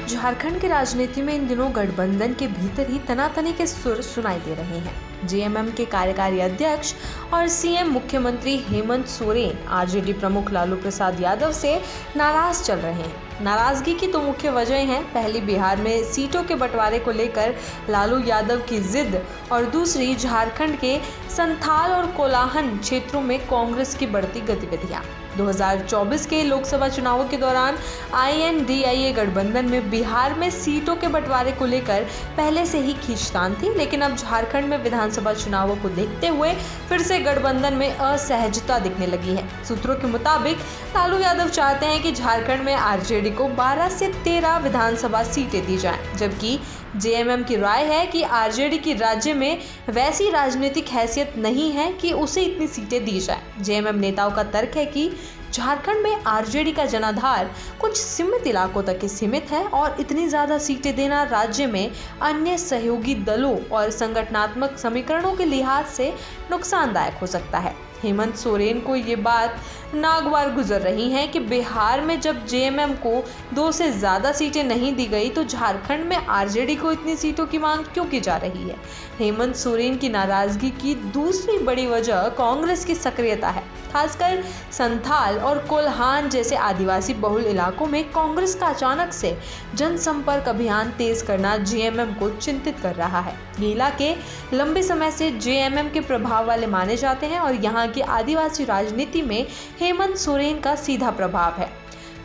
झारखंड की राजनीति में इन दिनों गठबंधन के भीतर ही तनातनी के सुर सुनाई दे रहे हैं। जेएमएम के कार्यकारी अध्यक्ष और सीएम मुख्यमंत्री हेमंत सोरेन आरजेडी प्रमुख लालू प्रसाद यादव से नाराज चल रहे हैं। नाराजगी की तो मुख्य वजह हैं, पहली बिहार में सीटों के बंटवारे को लेकर लालू यादव की जिद और दूसरी झारखंड के संथाल और कोलाहन क्षेत्रों में कांग्रेस की बढ़ती गतिविधियां। 2024 के लोकसभा चुनावों के दौरान आईएनडीआईए गठबंधन में बिहार में सीटों के बंटवारे को लेकर पहले से ही खींचतान थी, लेकिन अब झारखंड में विधानसभा चुनावों को देखते हुए फिर से गठबंधन में असहजता दिखने लगी है। सूत्रों के मुताबिक लालू यादव चाहते हैं कि झारखंड में आरजेडी को 12 से 13 विधानसभा सीटें दी जाएं, जबकि जेएमएम की राय है कि आरजेडी की राज्य में वैसी राजनीतिक हैसियत नहीं है कि उसे इतनी सीटें दी जाएं। जेएमएम नेताओं का तर्क है कि झारखंड में आरजेडी का जनाधार कुछ सीमित इलाकों तक ही सीमित है और इतनी ज़्यादा सीटें देना राज्य में अन्य सहयोगी दलों और संगठनात्मक समीकरणों के लिहाज से नुकसानदायक हो सकता है। हेमंत सोरेन को ये बात नागवार गुजर रही है कि बिहार में जब जेएमएम को 2 से ज़्यादा सीटें नहीं दी गई तो झारखंड में आरजेडी को इतनी सीटों की मांग क्यों की जा रही है। हेमंत सोरेन की नाराजगी की दूसरी बड़ी वजह कांग्रेस की सक्रियता है। खासकर संथाल और कोल्हान जैसे आदिवासी बहुल इलाकों में कांग्रेस का अचानक से जनसंपर्क अभियान तेज करना जेएमएम को चिंतित कर रहा है। ये इलाके लंबे समय से जेएमएम के प्रभाव वाले माने जाते हैं और यहाँ की आदिवासी राजनीति में हेमंत सोरेन का सीधा प्रभाव है।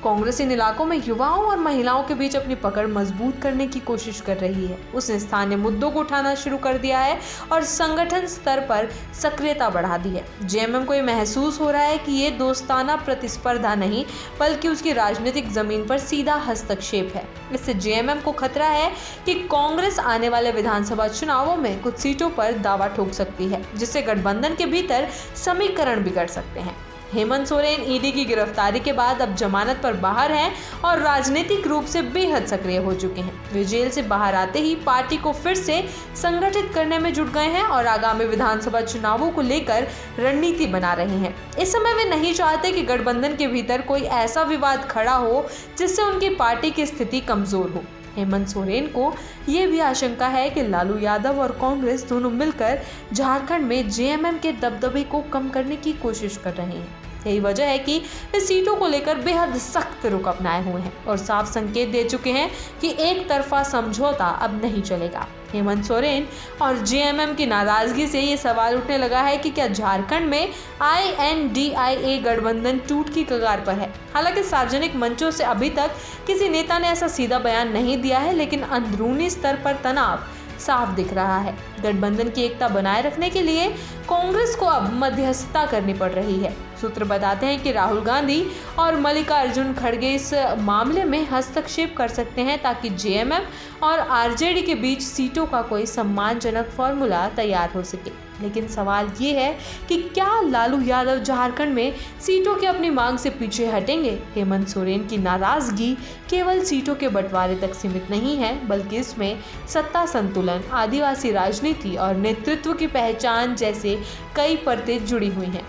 कांग्रेस इन इलाकों में युवाओं और महिलाओं के बीच अपनी पकड़ मजबूत करने की कोशिश कर रही है। उसने स्थानीय मुद्दों को उठाना शुरू कर दिया है और संगठन स्तर पर सक्रियता बढ़ा दी है। जेएमएम को ये महसूस हो रहा है कि ये दोस्ताना प्रतिस्पर्धा नहीं बल्कि उसकी राजनीतिक जमीन पर सीधा हस्तक्षेप है। इससे जेएमएम को खतरा है कि कांग्रेस आने वाले विधानसभा चुनावों में कुछ सीटों पर दावा ठोक सकती है, जिससे गठबंधन के भीतर समीकरण बिगड़ सकते हैं। हेमंत सोरेन ईडी की गिरफ्तारी के बाद अब जमानत पर बाहर हैं और राजनीतिक रूप से बेहद सक्रिय हो चुके हैं। वे जेल से बाहर आते ही पार्टी को फिर से संगठित करने में जुट गए हैं और आगामी विधानसभा चुनावों को लेकर रणनीति बना रहे हैं। इस समय वे नहीं चाहते कि गठबंधन के भीतर कोई ऐसा विवाद खड़ा हो जिससे उनकी पार्टी की स्थिति कमजोर हो। हेमंत सोरेन को ये भी आशंका है कि लालू यादव और कांग्रेस दोनों मिलकर झारखंड में जेएमएम के दबदबे को कम करने की कोशिश कर रहे हैं। यही वजह है कि वे सीटों को लेकर बेहद सख्त रुख अपनाए हुए हैं और साफ संकेत दे चुके हैं कि एक तरफा समझौता अब नहीं चलेगा। हेमंत सोरेन और जेएमएम की नाराजगी से ये सवाल उठने लगा है कि क्या झारखंड में आईएनडीआईए गठबंधन टूट की कगार पर है। हालांकि सार्वजनिक मंचों से अभी तक किसी नेता ने ऐसा सीधा बयान नहीं दिया है, लेकिन अंदरूनी स्तर पर तनाव साफ दिख रहा है। गठबंधन की एकता बनाए रखने के लिए कांग्रेस को अब मध्यस्थता करनी पड़ रही है। सूत्र बताते हैं कि राहुल गांधी और मल्लिकार्जुन खड़गे इस मामले में हस्तक्षेप कर सकते हैं ताकि जेएमएम और आरजेडी के बीच सीटों का कोई सम्मानजनक फॉर्मूला तैयार हो सके। लेकिन सवाल ये है कि क्या लालू यादव झारखंड में सीटों की अपनी मांग से पीछे हटेंगे। हेमंत सोरेन की नाराजगी केवल सीटों के बंटवारे तक सीमित नहीं है, बल्कि इसमें सत्ता संतुलन, आदिवासी राजनीति और नेतृत्व की पहचान जैसे कई परतें जुड़ी हुई हैं।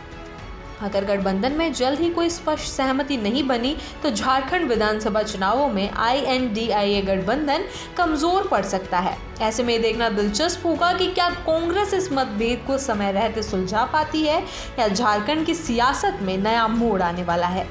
अगर गठबंधन में जल्द ही कोई स्पष्ट सहमति नहीं बनी तो झारखंड विधानसभा चुनावों में आईएनडीआईए गठबंधन कमजोर पड़ सकता है। ऐसे में देखना दिलचस्प होगा कि क्या कांग्रेस इस मतभेद को समय रहते सुलझा पाती है या झारखंड की सियासत में नया मोड़ आने वाला है।